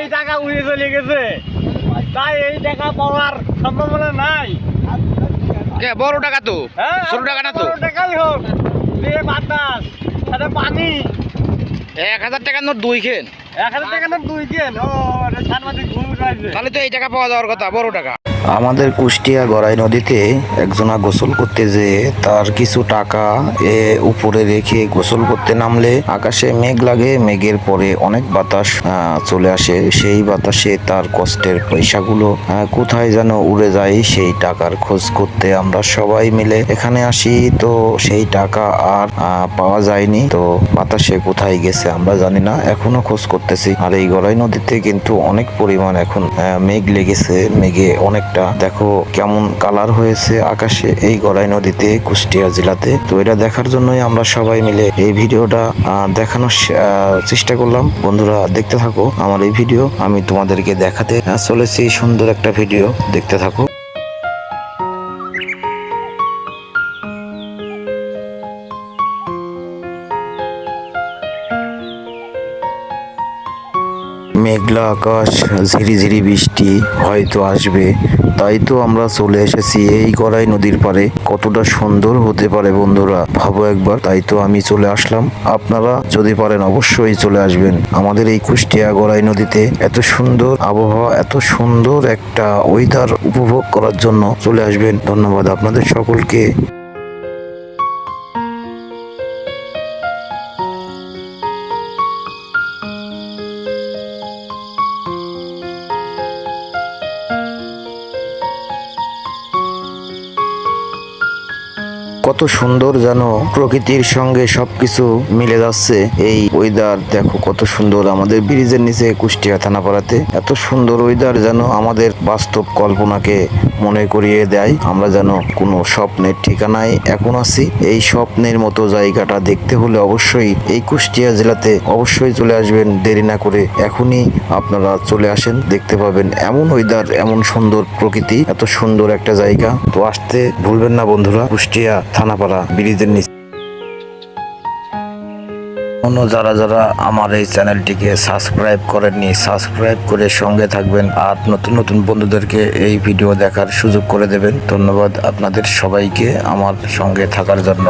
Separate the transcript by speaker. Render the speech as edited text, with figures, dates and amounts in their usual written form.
Speaker 1: এই টাকা উড়ে চলে গেছে, তাই এই টাকা পাওয়ার সম্ভাবনা নাই।
Speaker 2: বড় টাকা তো, ছোট টাকা না তো।
Speaker 1: বড় টাকাই হোক, যে বাতাস সাথে পানি।
Speaker 2: 1000 টাকার নোট 2 খেন,
Speaker 1: 1000 টাকা না 2 কেন? ও সাংবাদিক ঘুম রয়েছে,
Speaker 2: তাহলে তো এই টাকা পাওয়া যাওয়ার কথা, বড় টাকা।
Speaker 3: আমাদের কুষ্টিয়া গড়াই নদীতে একজনা গোসল করতে যেয়ে তার কিছু টাকা উপরে রেখে গোসল করতে নামলে আকাশে মেঘ লাগে, মেঘের পরে অনেক বাতাস চলে আসে। সেই বাতাসে তার কষ্টের পয়সাগুলো কোথায় যেন উড়ে যায়। সেই টাকার খোঁজ করতে আমরা সবাই মিলে এখানে আসি, তো সেই টাকা আর পাওয়া যায়নি। তো বাতাসে কোথায় গেছে আমরা জানি না, এখনো খোঁজ করতেছি। আর এই গড়াই নদীতে কিন্তু অনেক পরিমাণ এখন মেঘ লেগেছে, মেঘে অনেকটা দেখো কেমন কালার হয়েছে আকাশে এই গড়াই নদীতে কুষ্টিয়া জেলাতে। তো এটা দেখার জন্যই আমরা সবাই মিলে এই ভিডিওটা দেখানোর চেষ্টা করলাম। বন্ধুরা দেখতে থাকো আমার এই ভিডিও, আমি তোমাদেরকে দেখাতে চলেছি সুন্দর একটা ভিডিও, দেখতে থাকো। মেঘলা আকাশ, ঝিরিঝিরি বৃষ্টি হয়তো আসবে, তাই তো আমরা চলে এসেছি এই গড়াই নদীর পারে। কতটা সুন্দর হতে পারে বন্ধুরা, ভাবো একবার। তাই তো আমি চলে আসলাম, আপনারা যদি পারেন অবশ্যই চলে আসবেন আমাদের এই কুষ্টিয়া গড়াই নদীতে। এত সুন্দর আবহাওয়া, এত সুন্দর একটা ওয়েদার উপভোগ করার জন্য চলে আসবেন। ধন্যবাদ আপনাদের সকলকে। কত সুন্দর যেন প্রকৃতির সঙ্গে সবকিছু মিলে যাচ্ছে। এই ওয়েদার দেখো কত সুন্দর, আমাদের ব্রিজের নিচে কুষ্টিয়া থানাপাড়াতে এত সুন্দর ওয়েদার যেন আমাদের বাস্তব কল্পনাকে মনে করিয়ে দেয়। আমরা যেন কোনো স্বপ্নের ঠিকানায় এখন আছি। এই স্বপ্নের মতো জায়গাটা দেখতে হলে অবশ্যই এই কুষ্টিয়া জেলাতে অবশ্যই চলে আসবেন, দেরি না করে এখনই আপনারা চলে আসেন, দেখতে পাবেন এমন ওয়েদার, এমন সুন্দর প্রকৃতি, এত সুন্দর একটা জায়গা। তো আসতে ভুলবেন না বন্ধুরা, কুষ্টিয়া থানাপাড়া ব্রিজের নিচে। যারা যারা আমার এই চ্যানেলটিকে সাবস্ক্রাইব করেননি, সাবস্ক্রাইব করে সঙ্গে থাকবেন আর নতুন নতুন বন্ধুদেরকে এই ভিডিও দেখার সুযোগ করে দেবেন। ধন্যবাদ আপনাদের সবাইকে আমার সঙ্গে থাকার জন্য।